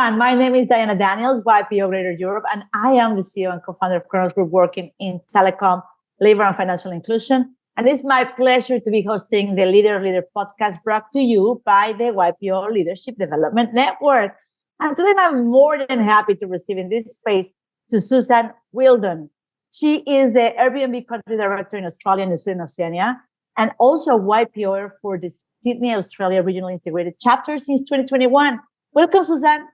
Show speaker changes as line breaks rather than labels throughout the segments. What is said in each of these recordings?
everyone. My name is Diana Daniels, YPO Greater Europe, and I am the CEO and co-founder of Kronos Group working in telecom, labor, and financial inclusion. And it's my pleasure to be hosting the Leader podcast brought to you by the YPO Leadership Development Network. And today I'm more than happy to receive in this space to Suzanne Wheeldon. She is the Airbnb country director in Australia and Zealand Oceania, and also a YPOer for the Sydney, Australia Regional Integrated Chapter since 2021. Welcome, Suzanne.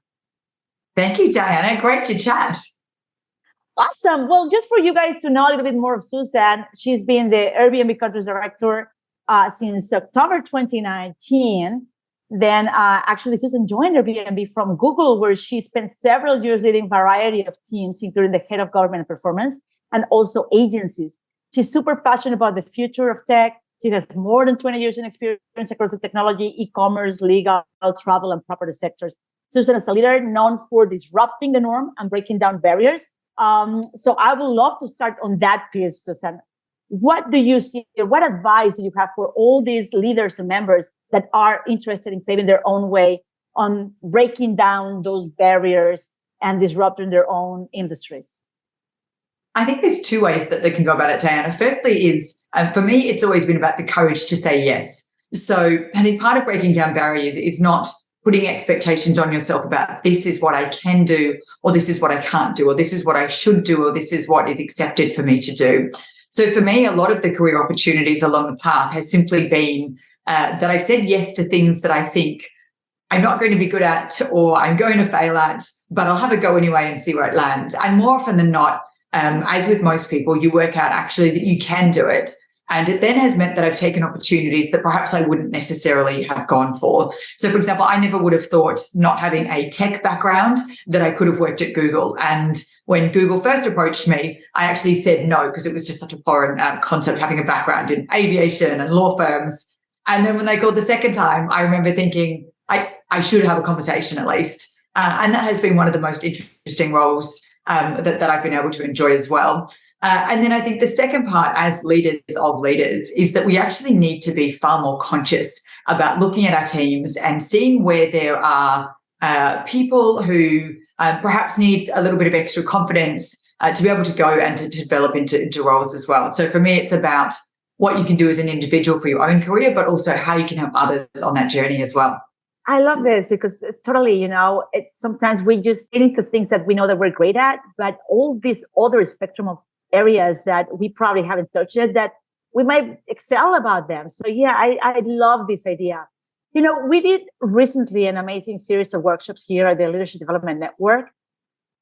Thank you, Diana. Great to chat.
Awesome. Well, just for you guys to know a little bit more of Suzanne, she's been the Airbnb country director since October 2019. Then actually, Suzanne joined Airbnb from Google, where she spent several years leading a variety of teams, including the head of government and performance and also agencies. She's super passionate about the future of tech. She has more than 20 years in experience across the technology, e-commerce, legal, travel, and property sectors. Suzanne is a leader known for disrupting the norm and breaking down barriers. So I would love to start on that piece, Suzanne. What do you see? What advice do you have for all these leaders and members that are interested in paving their own way on breaking down those barriers and disrupting their own industries?
I think there's two ways that they can go about it, Diana. Firstly is, for me, it's always been about the courage to say yes. So I think part of breaking down barriers is not putting expectations on yourself about this is what I can do, or this is what I can't do, or this is what I should do, or this is what is accepted for me to do. So for me, a lot of the career opportunities along the path has simply been that I've said yes to things that I think I'm not going to be good at or I'm going to fail at, but I'll have a go anyway and see where it lands. And more often than not, as with most people, you work out actually that you can do it. And it then has meant that I've taken opportunities that perhaps I wouldn't necessarily have gone for. So, for example, I never would have thought, not having a tech background, that I could have worked at Google. And when Google first approached me, I actually said no, because it was just such a foreign concept, having a background in aviation and law firms. And then when they called the second time, I remember thinking, I should have a conversation at least. And that has been one of the most interesting roles that I've been able to enjoy as well. And then I think the second part as leaders of leaders is that we actually need to be far more conscious about looking at our teams and seeing where there are people who perhaps need a little bit of extra confidence to be able to go and to develop into roles as well. So for me, it's about what you can do as an individual for your own career, but also how you can help others on that journey as well.
I love this because totally, sometimes we just get into things that we know that we're great at, but all this other spectrum of areas that we probably haven't touched yet that we might excel about them. So yeah, I love this idea. We did recently an amazing series of workshops here at the Leadership Development Network,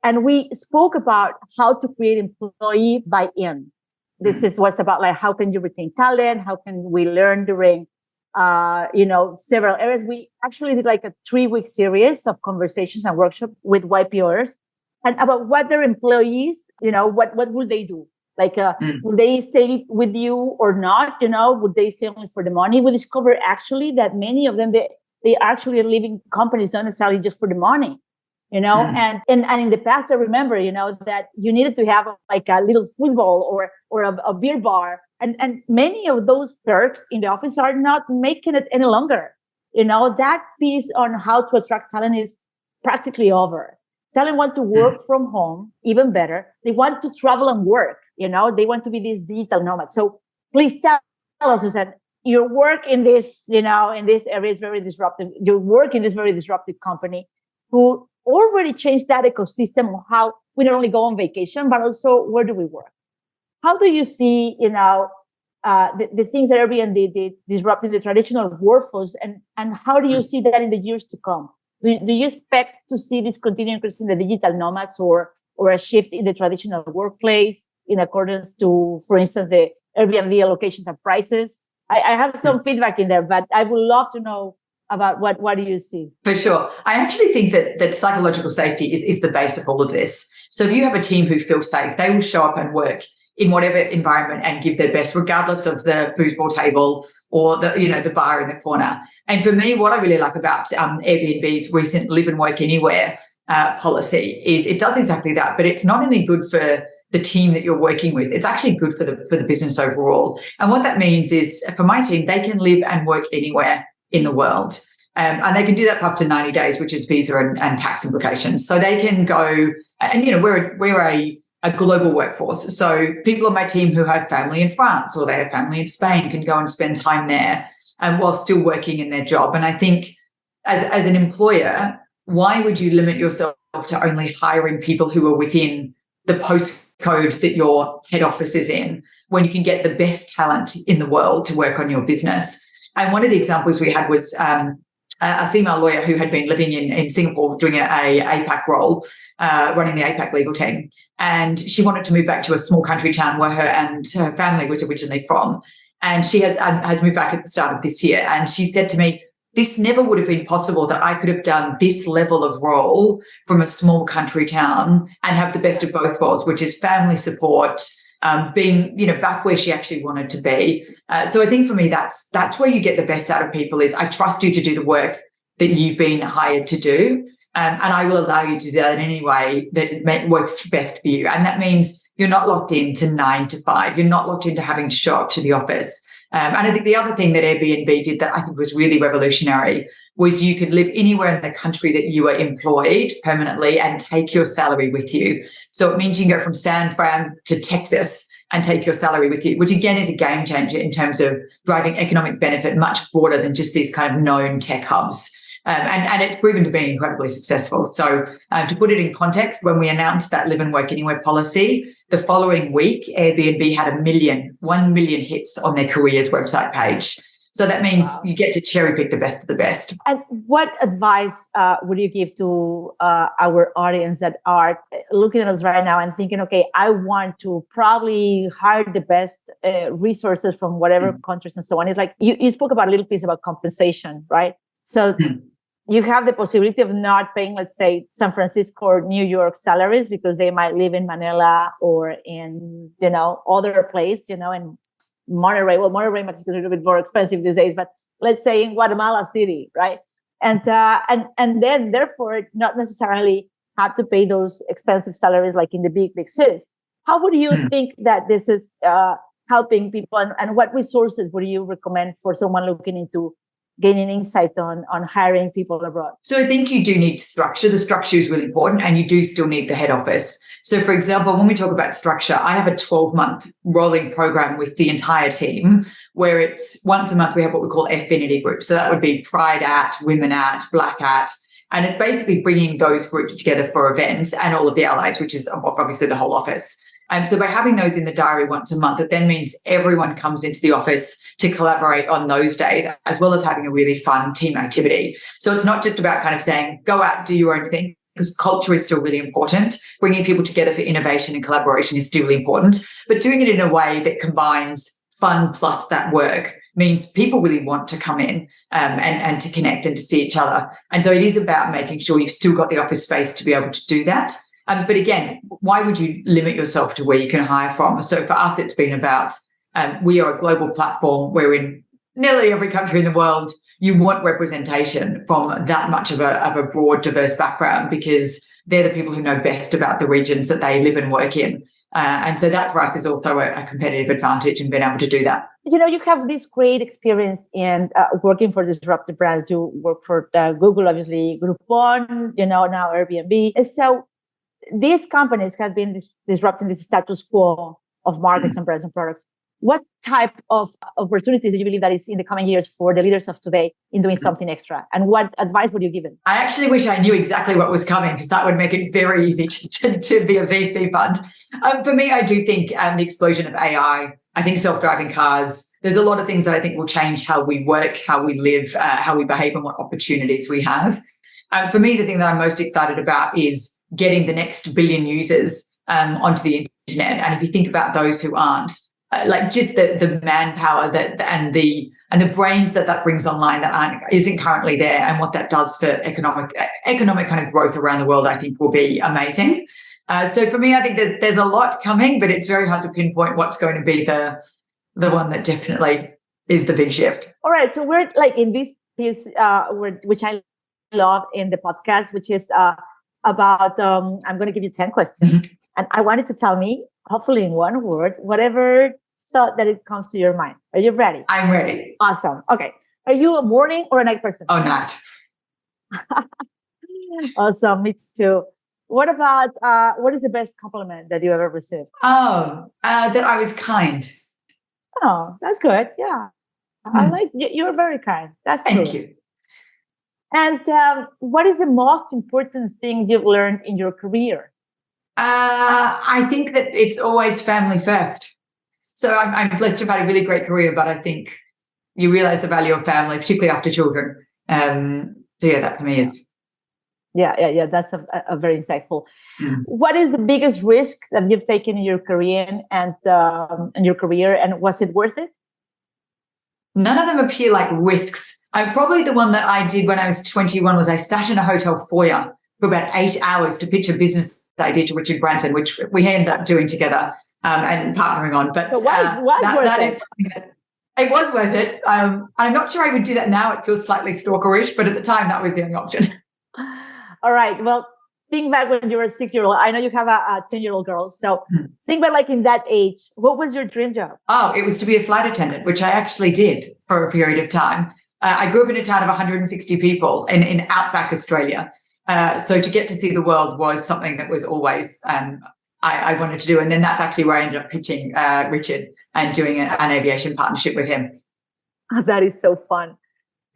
and we spoke about how to create employee buy-in. This is what's about like, how can you retain talent? How can we learn during several areas. We actually did like a 3-week series of conversations and workshops with YPOers and about what their employees, what will they do? Like, will they stay with you or not? Would they stay only for the money? We discovered actually that many of them, they actually are leaving companies not necessarily just for the money, and in the past, I remember, that you needed to have like a little football or a beer bar. And many of those perks in the office are not making it any longer. That piece on how to attract talent is practically over. Talent want to work from home, even better. They want to travel and work, they want to be these digital nomads. So please tell us, Suzanne, your work in this, in this area is very disruptive. Your work in this very disruptive company who already changed that ecosystem of how we not only go on vacation, but also where do we work? How do you see, the things that Airbnb did disrupting the traditional workforce, and how do you see that in the years to come? Do you expect to see this continuing increase in the digital nomads or a shift in the traditional workplace in accordance to, for instance, the Airbnb allocations and prices? I have some feedback in there, but I would love to know about what do you see?
For sure. I actually think that psychological safety is the base of all of this. So if you have a team who feel safe, they will show up and work in whatever environment and give their best, regardless of the foosball table or the bar in the corner. And for me, what I really like about Airbnb's recent live and work anywhere policy is it does exactly that, but it's not only good for the team that you're working with, it's actually good for the business overall. And what that means is for my team, they can live and work anywhere in the world. And they can do that for up to 90 days, which is visa and tax implications. So they can go, and we're a global workforce. So people on my team who have family in France or they have family in Spain can go and spend time there while still working in their job. And I think as an employer, why would you limit yourself to only hiring people who are within the postcode that your head office is in when you can get the best talent in the world to work on your business? And one of the examples we had was a female lawyer who had been living in Singapore doing a APAC role, running the APAC legal team. And she wanted to move back to a small country town where her family was originally from. And she has moved back at the start of this year. And she said to me, this never would have been possible that I could have done this level of role from a small country town and have the best of both worlds, which is family support, being, back where she actually wanted to be. So I think for me, that's where you get the best out of people is I trust you to do the work that you've been hired to do. And I will allow you to do that in any way that works best for you. And that means you're not locked into 9 to 5. You're not locked into having to show up to the office. And I think the other thing that Airbnb did that I think was really revolutionary was you could live anywhere in the country that you were employed permanently and take your salary with you. So it means you can go from San Fran to Texas and take your salary with you, which again is a game changer in terms of driving economic benefit much broader than just these kind of known tech hubs. And it's proven to be incredibly successful. So to put it in context, when we announced that live and work anywhere policy, the following week, Airbnb had 1 million hits on their careers website page. So that means you get to cherry pick the best of the best.
And what advice would you give to our audience that are looking at us right now and thinking, okay, I want to probably hire the best resources from whatever countries and so on? It's like you spoke about a little piece about compensation, right? So you have the possibility of not paying, let's say, San Francisco or New York salaries because they might live in Manila or in, other place, in Monterrey. Well, Monterrey might be a little bit more expensive these days, but let's say in Guatemala City, right? And then therefore not necessarily have to pay those expensive salaries like in the big cities. How would you think that this is helping people, and what resources would you recommend for someone looking into gaining insight on hiring people abroad?
So I think you do need structure. The structure is really important, and you do still need the head office. So for example, when we talk about structure, I have a 12-month rolling program with the entire team where it's once a month we have what we call affinity groups. So that would be Pride at, Women at, Black at, and it's basically bringing those groups together for events and all of the allies, which is obviously the whole office. So by having those in the diary once a month, it then means everyone comes into the office to collaborate on those days, as well as having a really fun team activity. So it's not just about kind of saying, go out, do your own thing, because culture is still really important. Bringing people together for innovation and collaboration is still really important, but doing it in a way that combines fun plus that work means people really want to come in and to connect and to see each other. And so it is about making sure you've still got the office space to be able to do that. But again, why would you limit yourself to where you can hire from? So for us, it's been about we are a global platform. We're in nearly every country in the world. You want representation from that much of a broad, diverse background because they're the people who know best about the regions that they live and work in. And so that for us is also a competitive advantage in being able to do that.
You have this great experience in working for disruptive brands. You work for Google, obviously, Groupon, now Airbnb. And so these companies have been disrupting the status quo of markets and brands and products. What type of opportunities do you believe that is in the coming years for the leaders of today in doing something extra? And what advice would you give them?
I actually wish I knew exactly what was coming because that would make it very easy to be a VC fund. For me, I do think the explosion of AI, I think self-driving cars, there's a lot of things that I think will change how we work, how we live, how we behave and what opportunities we have. For me, the thing that I'm most excited about is getting the next billion users onto the internet. And if you think about those who aren't, like just the manpower and the brains that brings online that isn't currently there, and what that does for economic kind of growth around the world, I think will be amazing. So for me, I think there's a lot coming, but it's very hard to pinpoint what's going to be the one that definitely is the big shift.
All right, so we're like in this piece, which I love in the podcast, which is about I'm going to give you 10 questions, and I wanted to tell me, hopefully in one word, whatever thought that it comes to your mind. Are you ready?
I'm ready.
Awesome. Okay. Are you a morning or a night person?
Oh, night.
Awesome. Me too. What about, what is the best compliment that you ever received?
Oh, that I was kind.
Oh, that's good. Yeah. I like, you're very kind. That's true.
Thank you.
And what is the most important thing you've learned in your career?
I think that it's always family first. So I'm blessed to have had a really great career, but I think you realize the value of family, particularly after children. So yeah, that for me is.
Yeah. That's a very insightful. What is the biggest risk that you've taken in your career and was it worth it?
None of them appear like risks. Probably the one that I did when I was 21 was I sat in a hotel foyer for about 8 hours to pitch a business idea to Richard Branson, which we ended up doing together and partnering on. But that is something that it was worth it. I'm not sure I would do that now. It feels slightly stalkerish, but at the time that was the only option.
All right. Well, think back when you were a 6-year-old. I know you have a 10-year-old girl. So think back like in that age, what was your dream job?
Oh, it was to be a flight attendant, which I actually did for a period of time. I grew up in a town of 160 people in outback Australia. So to get to see the world was something that was always I wanted to do. And then that's actually where I ended up pitching Richard and doing an aviation partnership with him.
Oh, that is so fun.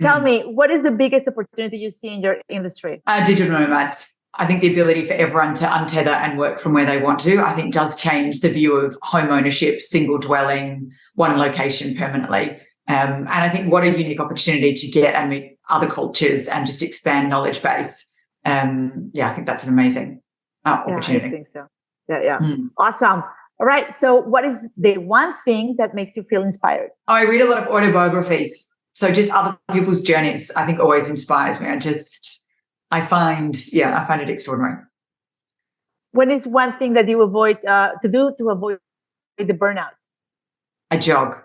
Tell me, what is the biggest opportunity you see in your industry?
Digital nomads. I think the ability for everyone to untether and work from where they want to, I think does change the view of home ownership, single dwelling, one location permanently. And I think what a unique opportunity to get and meet other cultures and just expand knowledge base. I think that's an amazing opportunity.
I think so. Yeah. Awesome. All right. So what is the one thing that makes you feel inspired?
I read a lot of autobiographies. So just other people's journeys, I think always inspires me. I find it extraordinary.
What is one thing that you avoid to avoid the burnout?
A jog.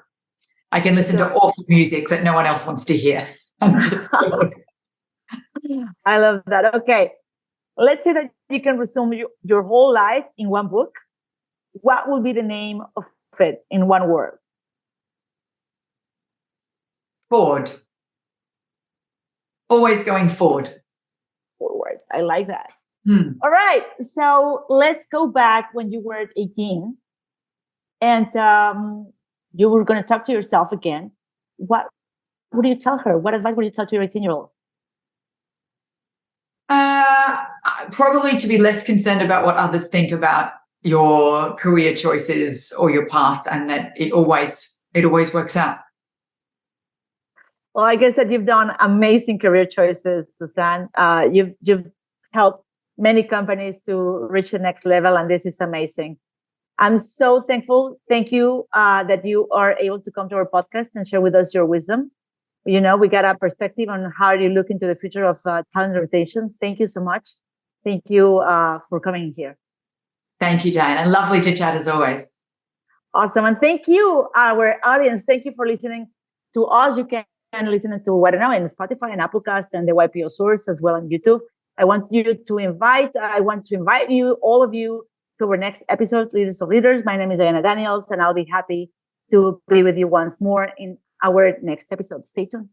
I can listen to awful music that no one else wants to hear.
I love that. Okay. Let's say that you can resume your whole life in one book. What will be the name of it in one word?
Forward. Always going forward.
Forward. I like that. All right. So let's go back when you were 18 and you were going to talk to yourself again. What would you tell her? What advice would you tell to your 18-year-old?
Probably to be less concerned about what others think about your career choices or your path, and that it always works out.
Well, I guess that you've done amazing career choices, Suzanne. You've helped many companies to reach the next level, and this is amazing. I'm so thankful. Thank you that you are able to come to our podcast and share with us your wisdom. You know, we got a perspective on how you look into the future of talent rotation. Thank you so much. Thank you for coming here.
Thank you, Diana. Lovely to chat as always.
Awesome. And thank you, our audience. Thank you for listening to us. You can listen to in Spotify and Applecast and the YPO source as well on YouTube. I want to invite you, all of you, to our next episode, Leaders of Leaders. My name is Diana Daniels, and I'll be happy to be with you once more in our next episode. Stay tuned.